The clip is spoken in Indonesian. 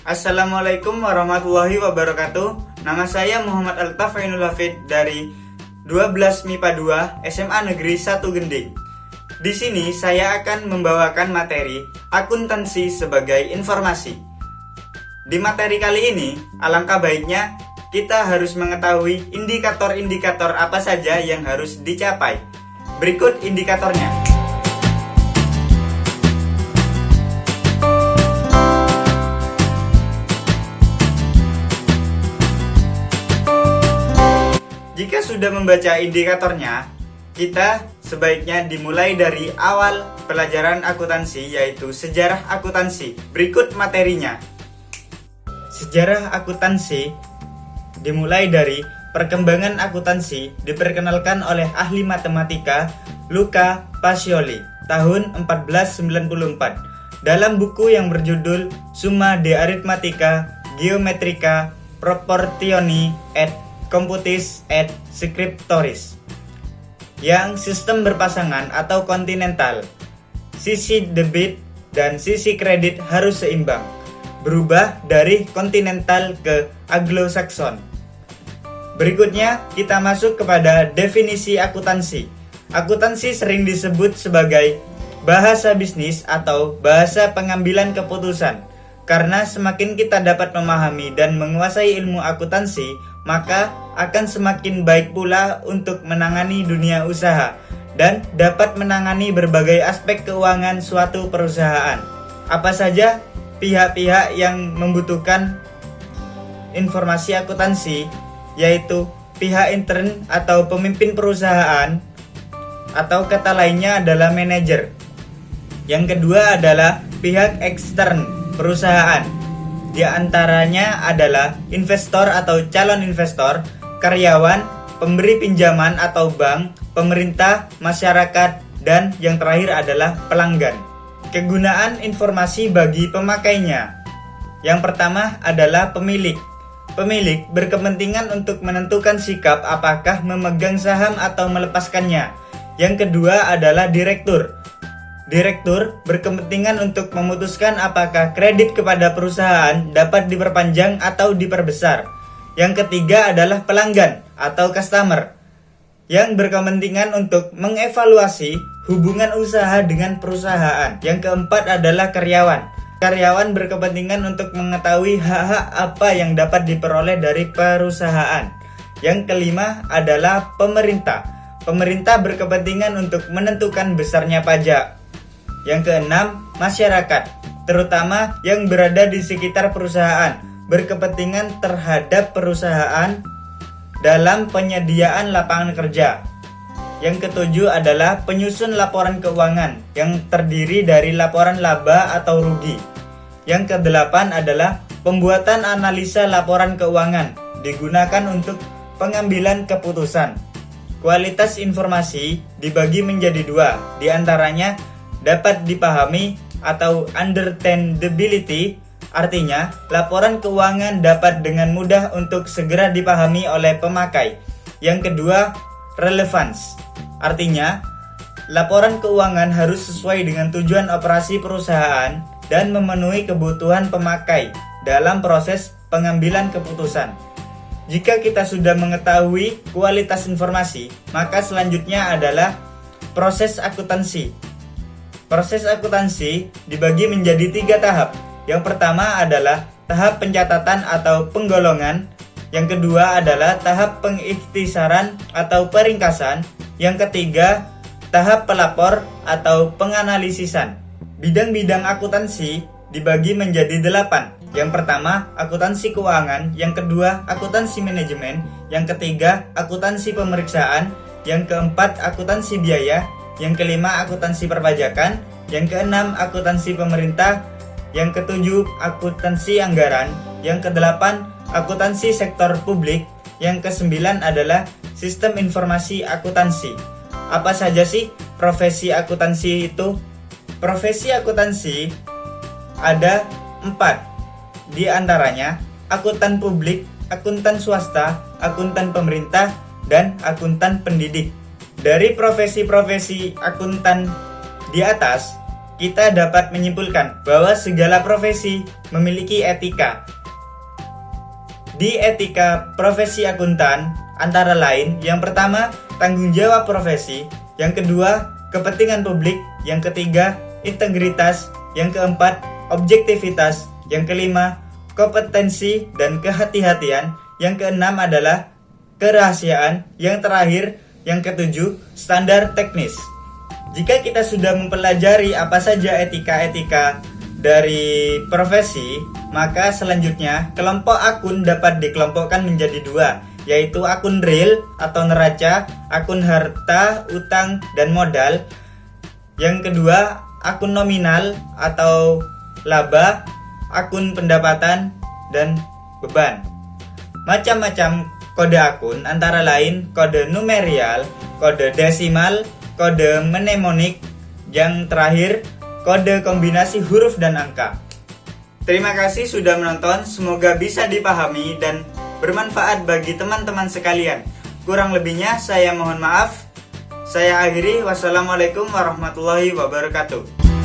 Assalamualaikum warahmatullahi wabarakatuh. Nama saya Muhammad Altafainul Hafid dari 12 MIPA 2 SMA Negeri 1 Gending. Di sini saya akan membawakan materi akuntansi sebagai informasi. Di materi kali ini, alangkah baiknya kita harus mengetahui indikator-indikator apa saja yang harus dicapai. Berikut indikatornya. Jika sudah membaca indikatornya, kita sebaiknya dimulai dari awal pelajaran akuntansi, yaitu sejarah akuntansi. Berikut materinya. Sejarah akuntansi dimulai dari perkembangan akuntansi diperkenalkan oleh ahli matematika Luca Pacioli tahun 1494 dalam buku yang berjudul Summa de Arithmetica Geometrica Proportioni et Computis et Scriptoris, yang sistem berpasangan atau kontinental, sisi debit dan sisi kredit harus seimbang, berubah dari kontinental ke Anglo-Saxon. Berikutnya kita masuk kepada definisi akuntansi. Akuntansi sering disebut sebagai bahasa bisnis atau bahasa pengambilan keputusan, karena semakin kita dapat memahami dan menguasai ilmu akuntansi, maka akan semakin baik pula untuk menangani dunia usaha dan dapat menangani berbagai aspek keuangan suatu perusahaan. Apa saja pihak-pihak yang membutuhkan informasi akuntansi, yaitu pihak intern atau pemimpin perusahaan, atau kata lainnya adalah manajer. Yang kedua adalah pihak ekstern perusahaan. Di antaranya adalah investor atau calon investor, karyawan, pemberi pinjaman atau bank, pemerintah, masyarakat, dan yang terakhir adalah pelanggan. Kegunaan informasi bagi pemakainya. Yang pertama adalah pemilik. Pemilik berkepentingan untuk menentukan sikap apakah memegang saham atau melepaskannya. Yang kedua adalah direktur. Direktur berkepentingan untuk memutuskan apakah kredit kepada perusahaan dapat diperpanjang atau diperbesar. Yang ketiga adalah pelanggan atau customer, yang berkepentingan untuk mengevaluasi hubungan usaha dengan perusahaan. Yang keempat adalah karyawan. Karyawan berkepentingan untuk mengetahui hak-hak apa yang dapat diperoleh dari perusahaan. Yang kelima adalah pemerintah. Pemerintah berkepentingan untuk menentukan besarnya pajak. Yang keenam, masyarakat, terutama yang berada di sekitar perusahaan, berkepentingan terhadap perusahaan dalam penyediaan lapangan kerja. Yang ketujuh adalah penyusun laporan keuangan yang terdiri dari laporan laba atau rugi. Yang kedelapan adalah pembuatan analisa laporan keuangan, digunakan untuk pengambilan keputusan. Kualitas informasi dibagi menjadi dua, diantaranya dapat dipahami atau understandability, artinya laporan keuangan dapat dengan mudah untuk segera dipahami oleh pemakai. Yang kedua, relevance, artinya laporan keuangan harus sesuai dengan tujuan operasi perusahaan dan memenuhi kebutuhan pemakai dalam proses pengambilan keputusan. Jika kita sudah mengetahui kualitas informasi, maka selanjutnya adalah proses akuntansi. Proses akuntansi dibagi menjadi 3 tahap. Yang pertama adalah tahap pencatatan atau penggolongan. Yang kedua adalah tahap pengikhtisaran atau peringkasan. Yang ketiga, tahap pelapor atau penganalisisan. Bidang-bidang akuntansi dibagi menjadi 8. Yang pertama, akuntansi keuangan. Yang kedua, akuntansi manajemen. Yang ketiga, akuntansi pemeriksaan. Yang keempat, akuntansi biaya. Yang kelima, akuntansi perpajakan. Yang keenam, akuntansi pemerintah. Yang ketujuh, akuntansi anggaran. Yang kedelapan, akuntansi sektor publik. Yang kesembilan adalah sistem informasi akuntansi. Apa saja sih profesi akuntansi itu? Profesi akuntansi ada 4. Di antaranya, akuntan publik, akuntan swasta, akuntan pemerintah, dan akuntan pendidik. Dari profesi-profesi akuntan di atas, kita dapat menyimpulkan bahwa segala profesi memiliki etika. Di etika profesi akuntan, antara lain, yang pertama, tanggung jawab profesi, yang kedua, kepentingan publik, yang ketiga, integritas, yang keempat, objektivitas, yang kelima, kompetensi dan kehati-hatian, yang keenam adalah kerahasiaan, yang terakhir, yang ketujuh, standar teknis. Jika kita sudah mempelajari apa saja etika-etika dari profesi, maka selanjutnya kelompok akun dapat dikelompokkan menjadi dua, yaitu akun real atau neraca, akun harta, utang, dan modal. Yang kedua, akun nominal atau laba, akun pendapatan, dan beban. Macam-macam kode akun antara lain kode numerial, kode desimal, kode mnemonik, yang terakhir kode kombinasi huruf dan angka. Terima kasih sudah menonton, semoga bisa dipahami dan bermanfaat bagi teman-teman sekalian. Kurang lebihnya saya mohon maaf. Saya akhiri, wassalamualaikum warahmatullahi wabarakatuh.